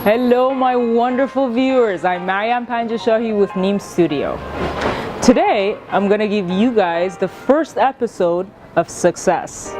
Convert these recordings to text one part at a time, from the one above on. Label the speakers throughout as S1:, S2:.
S1: Hello my wonderful viewers, I'm Mariam Panjashahi with Neem Studio. Today I'm going to give you guys the first episode of Success.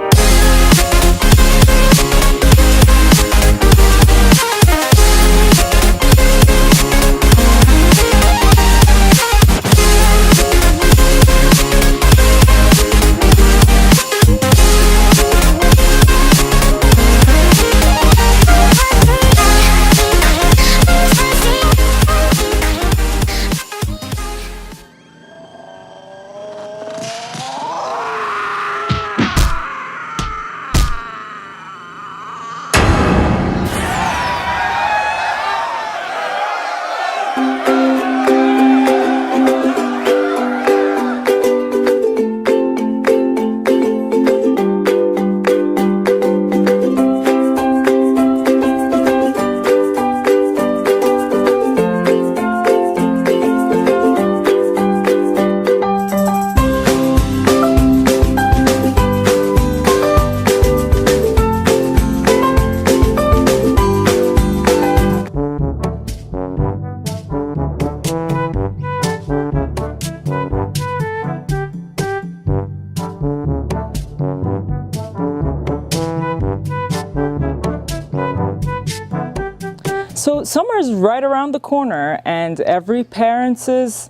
S1: So summer is right around the corner, and every parent's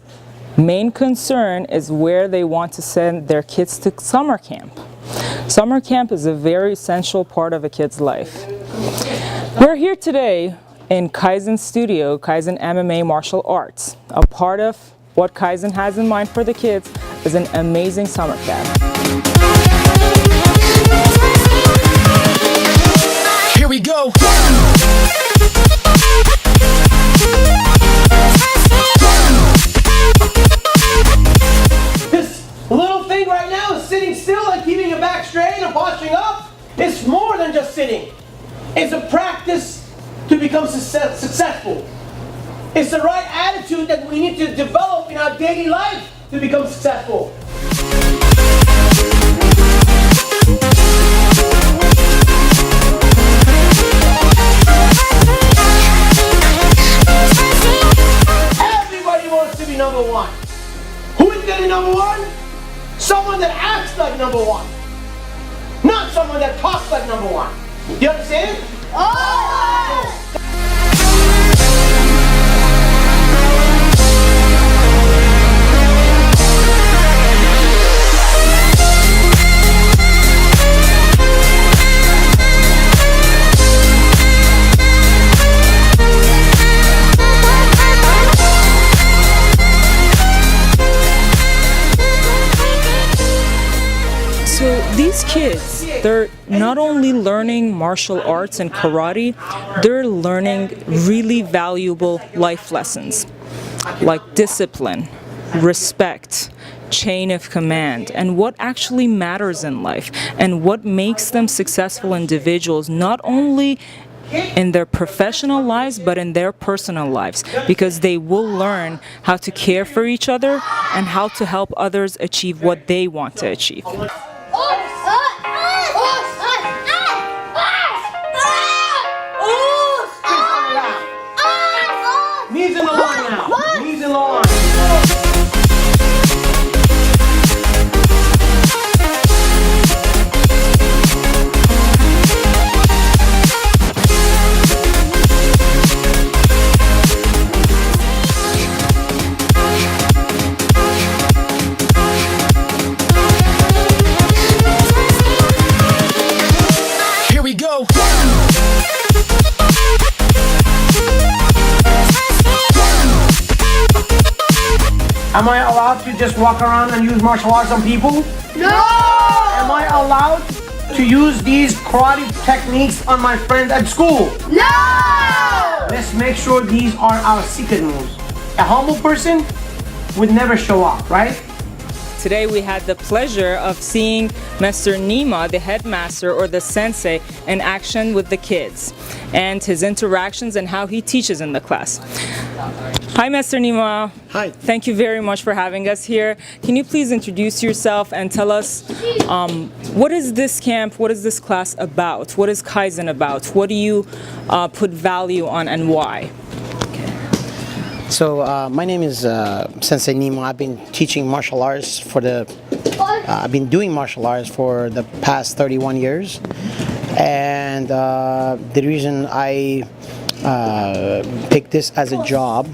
S1: main concern is where they want to send their kids to summer camp. Summer camp is a very essential part of a kid's life. We're here today in Kaizen Studio, Kaizen MMA Martial Arts. A part of what Kaizen has in mind for the kids is an amazing summer camp.
S2: Here we go.
S3: This little thing right now is sitting still and keeping your back straight and posturing up. It's more than just sitting. It's a practice to become successful. It's the right attitude that we need to develop in our daily life to become successful. Number one. Who is getting number one? Someone that acts like number one. Not someone that talks like number one. You understand? Oh!
S1: So these kids, they're not only learning martial arts and karate, they're learning really valuable life lessons like discipline, respect, chain of command, and what actually matters in life and what makes them successful individuals, not only in their professional lives but in their personal lives, because they will learn how to care for each other and how to help others achieve what they want to achieve.
S3: Knees in the line now. Knees in the line.
S2: Here we go.
S3: Am I allowed to just walk around and use martial arts on people?
S4: No!
S3: Am I allowed to use these karate techniques on my friends at school?
S4: No!
S3: Let's make sure these are our secret moves. A humble person would never show off, right?
S1: Today we had the pleasure of seeing Mr. Nima, the headmaster or the sensei, in action with the kids and his interactions and how he teaches in the class. Hi, Mr. Nima.
S5: Hi.
S1: Thank you very much for having us here. Can you please introduce yourself and tell us what is this camp, what is this class about? What is Kaizen about? What do you put value on and why?
S5: So my name is Sensei Nima. I've been teaching martial arts I've been doing martial arts for the past 31 years. And the reason I picked this as a job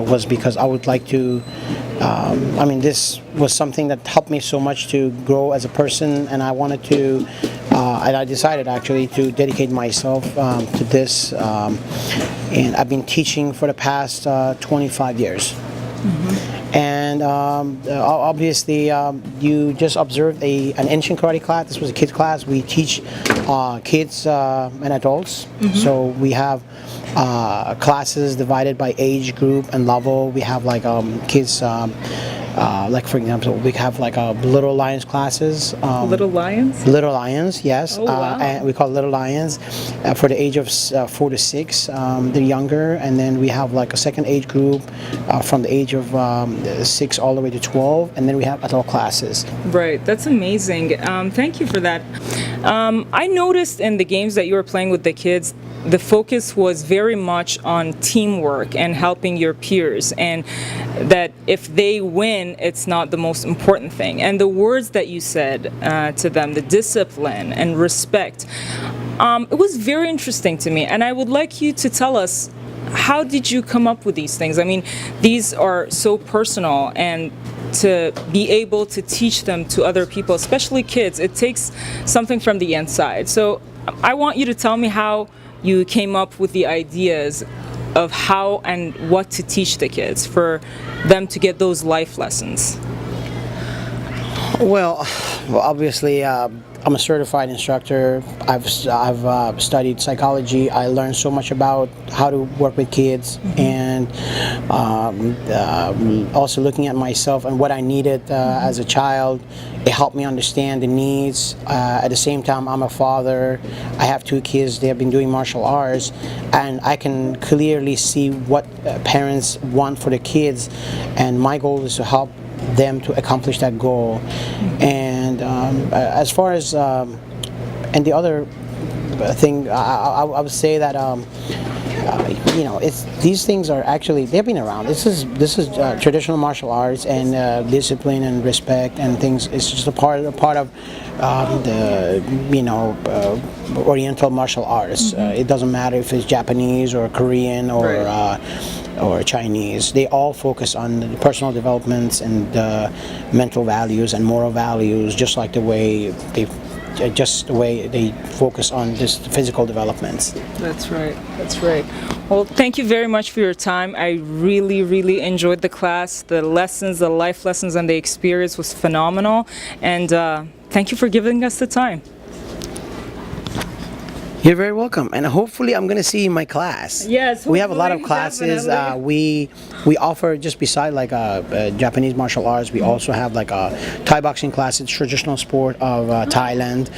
S5: was because I would like to, this was something that helped me so much to grow as a person, and I wanted to, and I decided actually to dedicate myself to this, and I've been teaching for the past 25 years. And obviously, you just observed an ancient karate class. This was a kids class. We teach kids and adults. So we have classes divided by age group and level. We have like kids. Like for example, we have like Little Lions classes.
S1: Little Lions?
S5: Little Lions, yes.
S1: Oh, wow.
S5: And we call Little Lions for the age of 4 to 6. They're younger, and then we have like a second age group from the age of 6 all the way to 12, and then we have adult classes.
S1: Right, that's amazing. Thank you for that. I noticed in the games that you were playing with the kids, the focus was very much on teamwork and helping your peers, and that if they win, it's not the most important thing. And the words that you said to them, the discipline and respect, it was very interesting to me. And I would like you to tell us, how did you come up with these things? I mean, these are so personal, and to be able to teach them to other people, especially kids, it takes something from the inside. So I want you to tell me how you came up with the ideas of how and what to teach the kids for them to get those life lessons.
S5: Well, obviously, I'm a certified instructor. I've studied psychology. I learned so much about how to work with kids, and also looking at myself and what I needed as a child. It helped me understand the needs. At the same time, I'm a father. I have 2 kids. They have been doing martial arts, and I can clearly see what parents want for the kids, and my goal is to help them to accomplish that goal. And as far as and the other thing, I would say that these things are actually, they've been around. This is traditional martial arts, and discipline and respect and things. It's just a part of the Oriental martial arts. It doesn't matter if it's Japanese or Korean or Chinese. They all focus on the personal developments and mental values and moral values, just like the way they focus on just physical developments.
S1: That's right. That's right. Well, thank you very much for your time. I really, really enjoyed the class. The lessons, the life lessons, and the experience was phenomenal. And thank you for giving us the time.
S5: You're very welcome, and hopefully I'm going to see you in my class.
S1: Yes,
S5: we have a lot of
S1: hopefully,
S5: classes.
S1: definitely.
S5: We offer, just beside like Japanese martial arts, we also have like a Thai boxing class. It's traditional sport of Thailand.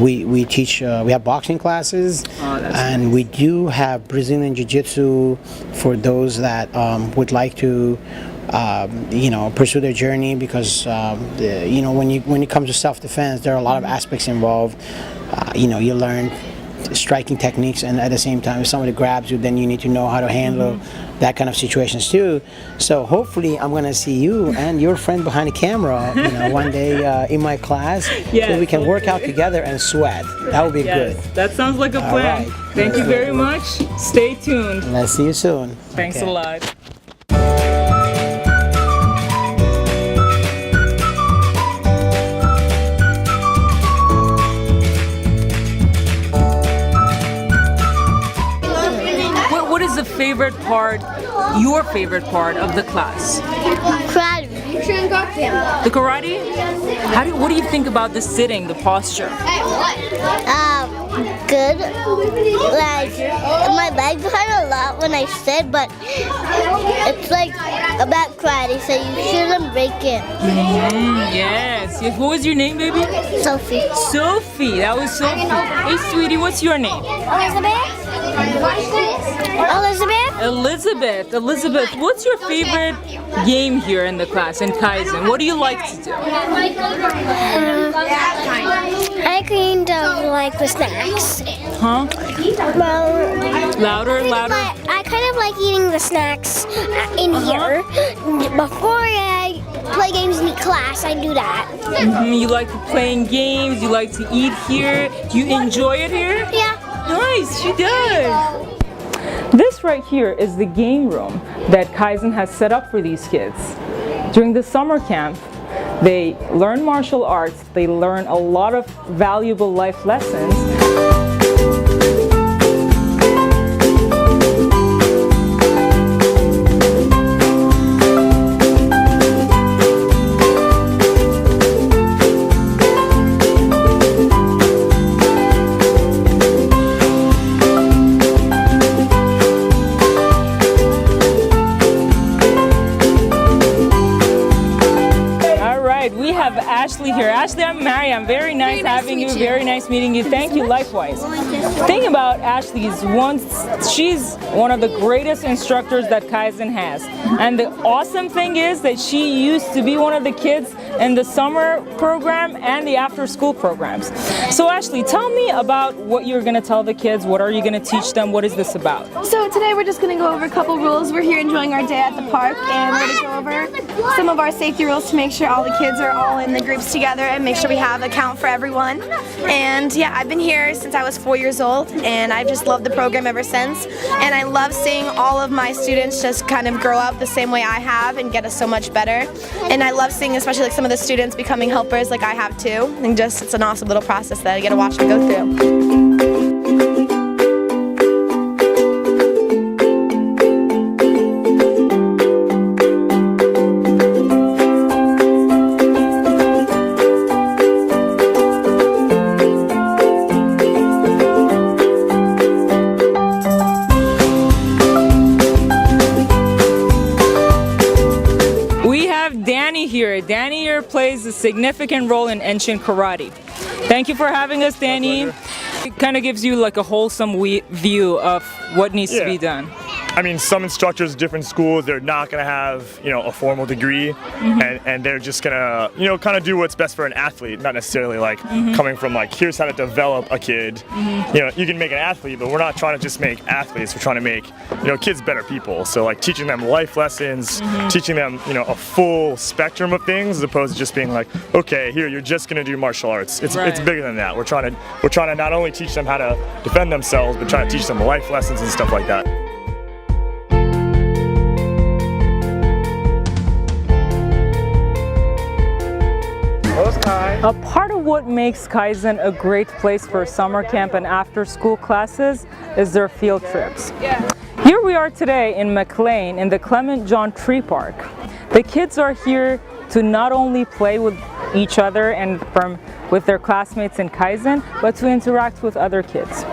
S5: We teach. We have boxing classes, and we do have Brazilian Jiu-Jitsu for those that would like to. Pursue their journey, because when it comes to self-defense, there are a lot of aspects involved. You learn striking techniques, and at the same time, if somebody grabs you, then you need to know how to handle that kind of situations too. So hopefully I'm going to see you and your friend behind the camera one day in my class, so we can work out together and sweat. That would be good.
S1: That sounds like a plan.
S5: Right.
S1: Thank you very much. Stay tuned.
S5: Let's see you soon.
S1: Thanks a lot. What is the favorite part, your favorite part of the class?
S4: Karate.
S1: The karate? What do you think about the sitting, the posture?
S4: Good. Like, my legs hurt a lot when I sit, but it's like about karate, so you shouldn't break it.
S1: Yes. What was your name, baby?
S4: Sophie.
S1: Sophie. That was Sophie. Hey, sweetie, what's your name?
S4: Elizabeth?
S1: Elizabeth, what's your favorite game here in the class in Kaizen? What do you like to do?
S4: I kind of like the snacks.
S1: Huh?
S4: Well,
S1: Louder.
S4: I kind of like eating the snacks in here. Before I play games in class, I do that.
S1: You like playing games, you like to eat here. Do you enjoy it here?
S4: Yeah.
S1: Nice, she does. This right here is the game room that Kaizen has set up for these kids. During the summer camp, they learn martial arts, they learn a lot of valuable life lessons. We have Ashley here. Ashley, I'm Mariam. Very nice having you. Very nice meeting you. Thank you, likewise. The thing about Ashley is she's one of the greatest instructors that Kaizen has. And the awesome thing is that she used to be one of the kids in the summer program and the after school programs. So Ashley, tell me about what you're going to tell the kids. What are you going to teach them? What is this about?
S6: So today we're just going to go over a couple rules. We're here enjoying our day at the park, and we're going to go over some of our safety rules to make sure all the kids are all in the groups together and make sure we have a count for everyone. And yeah, I've been here since I was 4 years old, and I've just loved the program ever since. And I love seeing all of my students just kind of grow up the same way I have and get us so much better. And I love seeing especially like some of the students becoming helpers like I have too. And just it's an awesome little process that I get to watch them go through.
S1: Danny here plays a significant role in Enshin Karate. Thank you for having us, Danny. It kind of gives you like a wholesome view of what needs to be done.
S7: I mean, some instructors at different schools, they're not going to have, a formal degree, and they're just going to, kind of do what's best for an athlete, not necessarily like coming from like, here's how to develop a kid. You can make an athlete, but we're not trying to just make athletes, we're trying to make, kids better people. So like teaching them life lessons, teaching them, a full spectrum of things as opposed to just being like, okay, here, you're just going to do martial arts. It's bigger than that. We're trying to not only teach them how to defend themselves, but trying to teach them life lessons and stuff like that.
S1: A part of what makes Kaizen a great place for summer camp and after-school classes is their field trips. Here we are today in McLean in the Clement John Tree Park. The kids are here to not only play with each other and with their classmates in Kaizen, but to interact with other kids.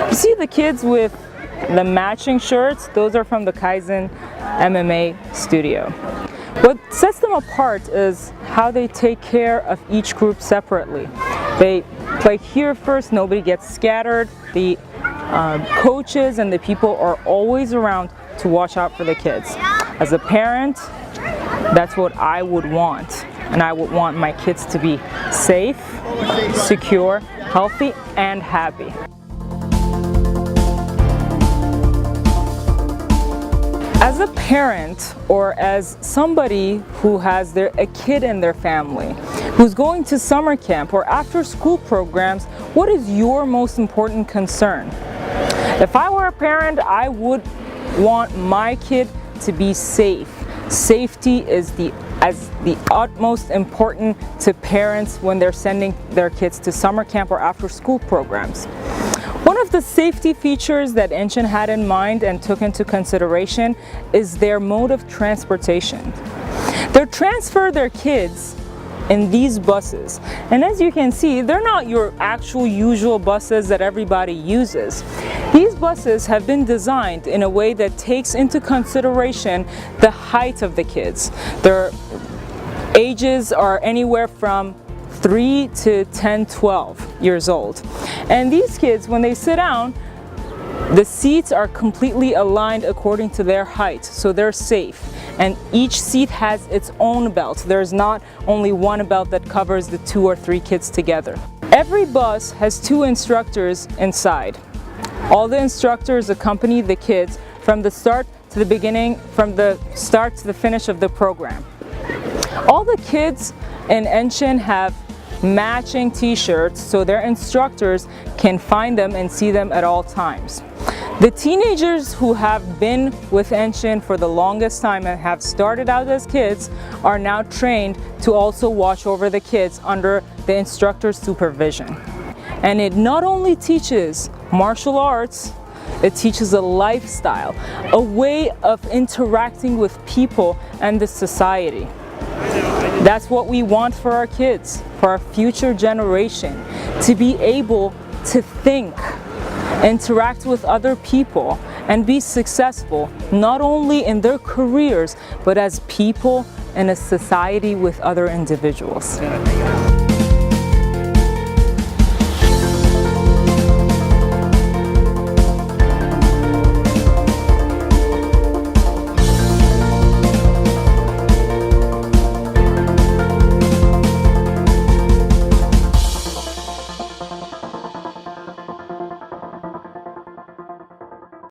S1: You see the kids with the matching shirts? Those are from the Kaizen MMA studio. What sets them apart is how they take care of each group separately. They play here first, nobody gets scattered. The coaches and the people are always around to watch out for the kids. As a parent, that's what I would want. And I would want my kids to be safe, secure, healthy, and happy. As a parent or as somebody who has a kid in their family who's going to summer camp or after school programs, what is your most important concern? If I were a parent, I would want my kid to be safe. Safety is the utmost important to parents when they're sending their kids to summer camp or after school programs. One of the safety features that Enshin had in mind and took into consideration is their mode of transportation. They transfer their kids in these buses, and as you can see, they're not your actual usual buses that everybody uses. These buses have been designed in a way that takes into consideration the height of the kids. Their ages are anywhere from 3 to 10, 12 years old. And these kids, when they sit down, The seats are completely aligned according to their height, so they're safe. And each seat has its own belt. There's not only one belt that covers the 2 or 3 kids together. Every bus has 2 instructors inside. All the instructors accompany the kids from the start to the beginning, from the start to the finish of the program. All the kids in Enshin have matching t-shirts so their instructors can find them and see them at all times. The teenagers who have been with Enshin for the longest time and have started out as kids are now trained to also watch over the kids under the instructor's supervision. And it not only teaches martial arts, it teaches a lifestyle, a way of interacting with people and the society. That's what we want for our kids, for our future generation, to be able to think, interact with other people, and be successful, not only in their careers, but as people in a society with other individuals.